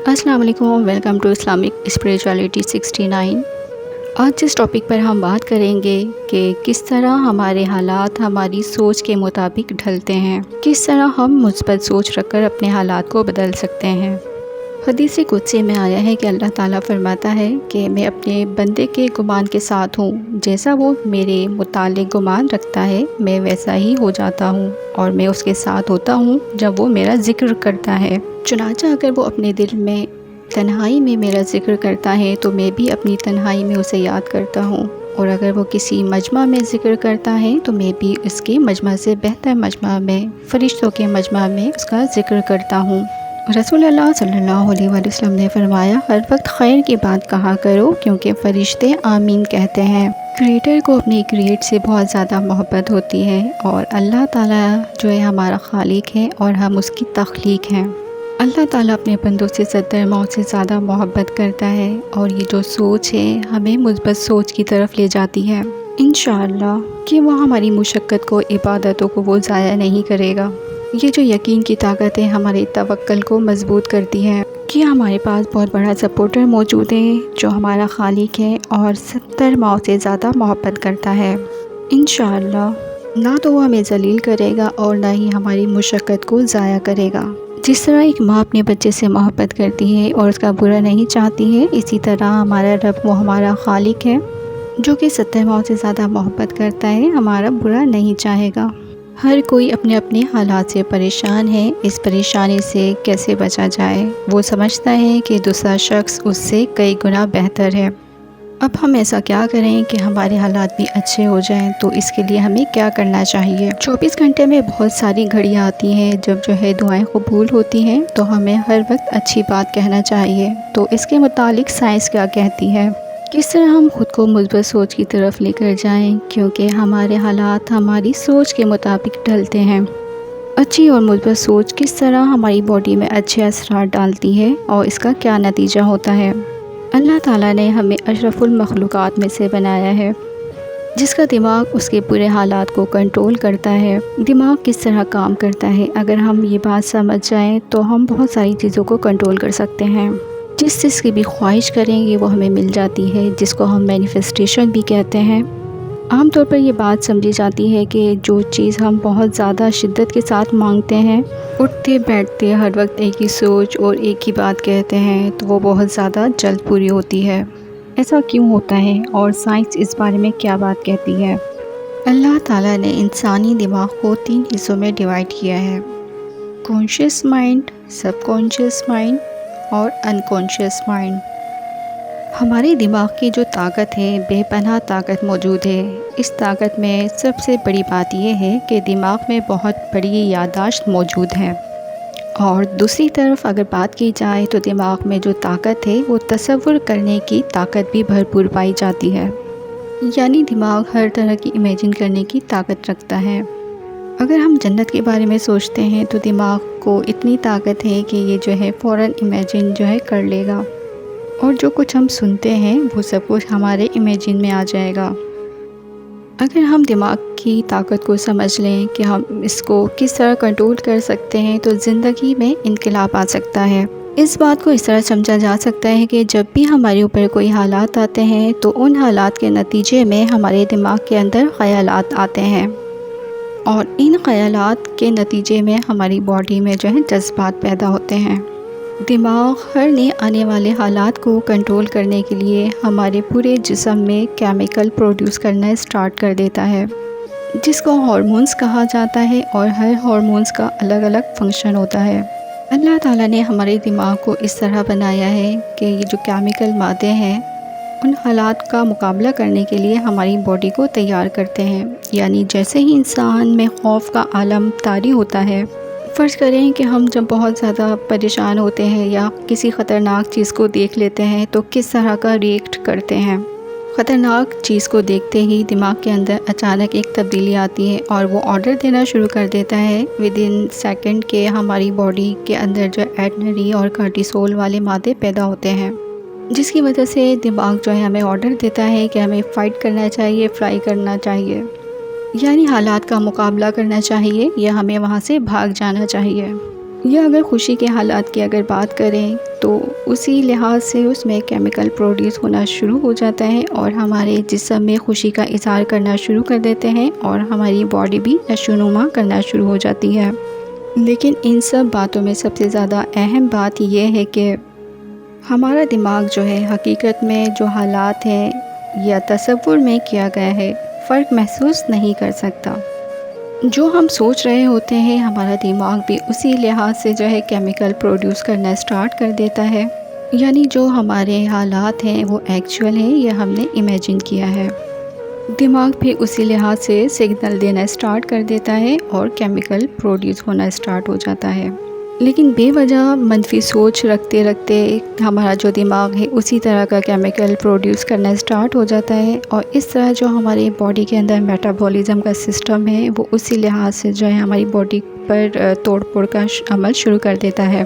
अस्सलाम वालेकुम, welcome to Islamic spirituality 69। आज जिस टॉपिक पर हम बात करेंगे कि किस तरह हमारे हालात हमारी सोच के मुताबिक ढलते हैं, किस तरह हम मुस्बत सोच रखकर अपने हालात को बदल सकते हैं। हदीस कुदसी में आया है कि अल्लाह ताला फरमाता है कि मैं अपने बंदे के गुमान के साथ हूँ, जैसा वो मेरे मुतालिक गुमान रखता है मैं वैसा ही हो जाता हूँ, और मैं उसके साथ होता हूँ जब वो मेरा ज़िक्र करता है। चुनांचे अगर वो अपने दिल में तन्हाई में मेरा ज़िक्र करता है तो मैं भी अपनी तन्हाई में उसे याद करता हूँ, और अगर वो किसी मजमा में ज़िक्र करता है तो मैं भी उसके मजमा से बेहतर मजमा में, फ़रिश्तों के मजमा में उसका ज़िक्र करता हूँ। रसूल अल्लाह सल्लल्लाहु अलैहि वसल्लम ने फरमाया, हर वक्त खैर की बात कहा करो क्योंकि फ़रिश्ते आमीन कहते हैं। क्रिएटर को अपनी क्रिएट से बहुत ज़्यादा मोहब्बत होती है, और अल्लाह ताला जो है हमारा खालिक है और हम उसकी तख्लीक हैं। अल्लाह ताला अपने बंदों से 70 मौत से ज़्यादा मोहब्बत करता है, और ये जो सोच है हमें मुस्बत सोच की तरफ ले जाती है इंशाअल्लाह कि वो हमारी मुशक्क़त को, इबादतों को वो ज़ाया नहीं करेगा। ये जो यकीन की ताकत है हमारे तवक्कल को मजबूत करती है कि हमारे पास बहुत बड़ा सपोर्टर मौजूद है जो हमारा खालिक है और 70 मौत से ज़्यादा मोहब्बत करता है। इंशाअल्लाह ना तो वो हमें ज़लील करेगा और ना ही हमारी मुशक्क़त को ज़ाया करेगा। जिस तरह एक माँ अपने बच्चे से मोहब्बत करती है और उसका बुरा नहीं चाहती है, इसी तरह हमारा रब वो हमारा खालिक है जो कि 70 मौत से ज़्यादा मोहब्बत करता है, हमारा बुरा नहीं चाहेगा। हर कोई अपने अपने हालात से परेशान है, इस परेशानी से कैसे बचा जाए। वो समझता है कि दूसरा शख्स उससे कई गुना बेहतर है। अब हम ऐसा क्या करें कि हमारे हालात भी अच्छे हो जाएं, तो इसके लिए हमें क्या करना चाहिए। 24 घंटे में बहुत सारी घड़ियाँ आती हैं जब जो है दुआएं कबूल होती हैं, तो हमें हर वक्त अच्छी बात कहना चाहिए। तो इसके मुतालिक साइंस क्या कहती है, किस तरह हम खुद को मुस्बत सोच की तरफ लेकर जाएं, क्योंकि हमारे हालात हमारी सोच के मुताबिक ढलते हैं। अच्छी और मुस्बत सोच किस तरह हमारी बॉडी में अच्छे असरात डालती है और इसका क्या नतीजा होता है। अल्लाह ताला ने हमें अशरफुल मखलूक़ात में से बनाया है, जिसका दिमाग उसके पूरे हालात को कंट्रोल करता है। दिमाग किस तरह काम करता है, अगर हम ये बात समझ जाएं तो हम बहुत सारी चीज़ों को कंट्रोल कर सकते हैं। जिस चीज़ की भी ख्वाहिश करेंगे वो हमें मिल जाती है, जिसको हम मैनिफेस्टेशन भी कहते हैं। आमतौर पर ये बात समझी जाती है कि जो चीज़ हम बहुत ज़्यादा शिद्दत के साथ मांगते हैं, उठते बैठते हर वक्त एक ही सोच और एक ही बात कहते हैं, तो वो बहुत ज़्यादा जल्द पूरी होती है। ऐसा क्यों होता है और साइंस इस बारे में क्या बात कहती है। अल्लाह ताला ने इंसानी दिमाग को 3 हिस्सों में डिवाइड किया है, कॉन्शियस माइंड, सबकॉन्शियस माइंड और अनकॉन्शियस माइंड। हमारे दिमाग की जो ताकत है, बेपनाह ताकत मौजूद है। इस ताकत में सबसे बड़ी बात यह है कि दिमाग में बहुत बड़ी याददाश्त मौजूद है, और दूसरी तरफ अगर बात की जाए तो दिमाग में जो ताकत है वो तसव्वुर करने की ताकत भी भरपूर पाई जाती है। यानी दिमाग हर तरह की इमेजिन करने की ताकत रखता है। अगर हम जन्नत के बारे में सोचते हैं तो दिमाग को इतनी ताकत है कि ये जो है फ़ौरन इमेजिन जो है कर लेगा, और जो कुछ हम सुनते हैं वो सब कुछ हमारे इमेजिन में आ जाएगा। अगर हम दिमाग की ताकत को समझ लें कि हम इसको किस तरह कंट्रोल कर सकते हैं, तो ज़िंदगी में इनकलाब आ सकता है। इस बात को इस तरह समझा जा सकता है कि जब भी हमारे ऊपर कोई हालात आते हैं तो उन हालात के नतीजे में हमारे दिमाग के अंदर ख़यालात आते हैं, और इन ख़यालात के नतीजे में हमारी बॉडी में जो है जज्बात पैदा होते हैं। दिमाग हर नए आने वाले हालात को कंट्रोल करने के लिए हमारे पूरे जिस्म में केमिकल प्रोड्यूस करना स्टार्ट कर देता है, जिसको हार्मोन्स कहा जाता है, और हर हार्मोन्स का अलग अलग फंक्शन होता है। अल्लाह ताला ने हमारे दिमाग को इस तरह बनाया है कि ये जो केमिकल मादे हैं उन हालात का मुकाबला करने के लिए हमारी बॉडी को तैयार करते हैं। यानी जैसे ही इंसान में खौफ का आलम तारी होता है, फ़र्ज़ करें कि हम जब बहुत ज़्यादा परेशान होते हैं या किसी ख़तरनाक चीज़ को देख लेते हैं तो किस तरह का रिएक्ट करते हैं। ख़तरनाक चीज़ को देखते ही दिमाग के अंदर अचानक एक तब्दीली आती है और वो ऑर्डर देना शुरू कर देता है विद इन सेकेंड के हमारी बॉडी के अंदर जो एड्रेनलिन और कार्टिसोल वाले मादे पैदा होते हैं, जिसकी वजह से दिमाग जो है हमें ऑर्डर देता है कि हमें फ़ाइट करना चाहिए, फ्लाई करना चाहिए, यानी हालात का मुकाबला करना चाहिए या हमें वहाँ से भाग जाना चाहिए। یا اگر خوشی کے حالات کی اگر بات کریں تو اسی لحاظ سے اس میں کیمیکل پروڈیوس ہونا شروع ہو جاتا ہے اور ہمارے جسم میں خوشی کا اظہار کرنا شروع کر دیتے ہیں اور ہماری باڈی بھی نشوونما کرنا شروع ہو جاتی ہے۔ لیکن ان سب باتوں میں سب سے زیادہ اہم بات یہ ہے کہ ہمارا دماغ جو ہے حقیقت میں جو حالات ہیں یا تصور میں کیا گیا ہے فرق محسوس نہیں کر سکتا۔ جو ہم سوچ رہے ہوتے ہیں ہمارا دماغ بھی اسی لحاظ سے جو ہے کیمیکل پروڈیوس کرنا سٹارٹ کر دیتا ہے، یعنی جو ہمارے حالات ہیں وہ ایکچول ہیں یا ہم نے امیجن کیا ہے۔ دماغ بھی اسی لحاظ سے سگنل دینا سٹارٹ کر دیتا ہے اور کیمیکل پروڈیوس ہونا سٹارٹ ہو جاتا ہے۔ لیکن بے وجہ منفی سوچ رکھتے رکھتے ہمارا جو دماغ ہے اسی طرح کا کیمیکل پروڈیوس کرنا سٹارٹ ہو جاتا ہے اور اس طرح جو ہماری باڈی کے اندر میٹابولزم کا سسٹم ہے وہ اسی لحاظ سے جو ہے ہماری باڈی پر توڑ پھوڑ کا عمل شروع کر دیتا ہے۔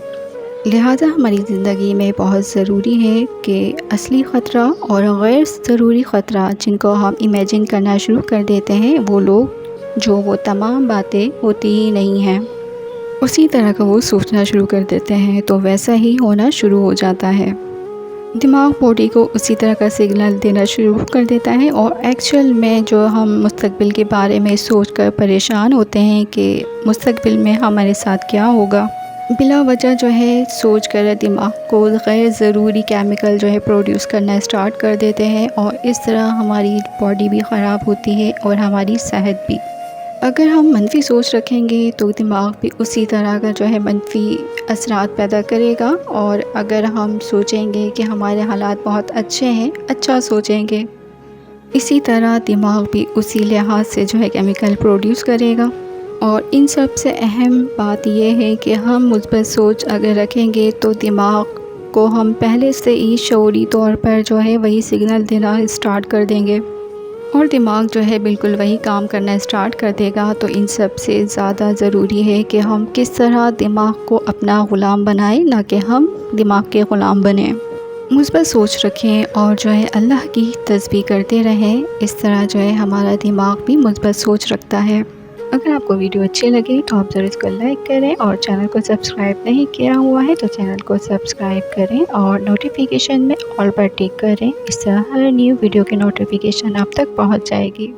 لہٰذا ہماری زندگی میں بہت ضروری ہے کہ اصلی خطرہ اور غیر ضروری خطرہ جن کو ہم امیجن کرنا شروع کر دیتے ہیں وہ تمام باتیں ہوتی ہی نہیں ہیں، اسی طرح کا وہ سوچنا شروع کر دیتے ہیں تو ویسا ہی ہونا شروع ہو جاتا ہے۔ دماغ باڈی کو اسی طرح کا سگنل دینا شروع کر دیتا ہے اور ایکچول میں جو ہم مستقبل کے بارے میں سوچ کر پریشان ہوتے ہیں کہ مستقبل میں ہمارے ساتھ کیا ہوگا، بلا وجہ جو ہے سوچ کر دماغ کو غیر ضروری کیمیکل جو ہے پروڈیوس کرنا سٹارٹ کر دیتے ہیں اور اس طرح ہماری باڈی بھی خراب ہوتی ہے اور ہماری صحت بھی۔ اگر ہم منفی سوچ رکھیں گے تو دماغ بھی اسی طرح کا جو ہے منفی اثرات پیدا کرے گا، اور اگر ہم سوچیں گے کہ ہمارے حالات بہت اچھے ہیں، اچھا سوچیں گے، اسی طرح دماغ بھی اسی لحاظ سے جو ہے کیمیکل پروڈیوس کرے گا۔ اور ان سب سے اہم بات یہ ہے کہ ہم مثبت سوچ اگر رکھیں گے تو دماغ کو ہم پہلے سے ہی شعوری طور پر جو ہے وہی سگنل دینا سٹارٹ کر دیں گے اور دماغ جو ہے بالکل وہی کام کرنا سٹارٹ کر دے گا۔ تو ان سب سے زیادہ ضروری ہے کہ ہم کس طرح دماغ کو اپنا غلام بنائیں، نہ کہ ہم دماغ کے غلام بنیں۔ مثبت سوچ رکھیں اور جو ہے اللہ کی تسبیح کرتے رہیں، اس طرح جو ہے ہمارا دماغ بھی مثبت سوچ رکھتا ہے۔ اگر آپ کو ویڈیو اچھی لگے تو آپ ضرور اس کو لائک کریں اور چینل کو سبسکرائب نہیں کیا ہوا ہے تو چینل کو سبسکرائب کریں اور نوٹیفیکیشن میں آل پر ٹک کریں، اس طرح ہر نیو ویڈیو کی نوٹیفیکیشن آپ تک پہنچ جائے گی۔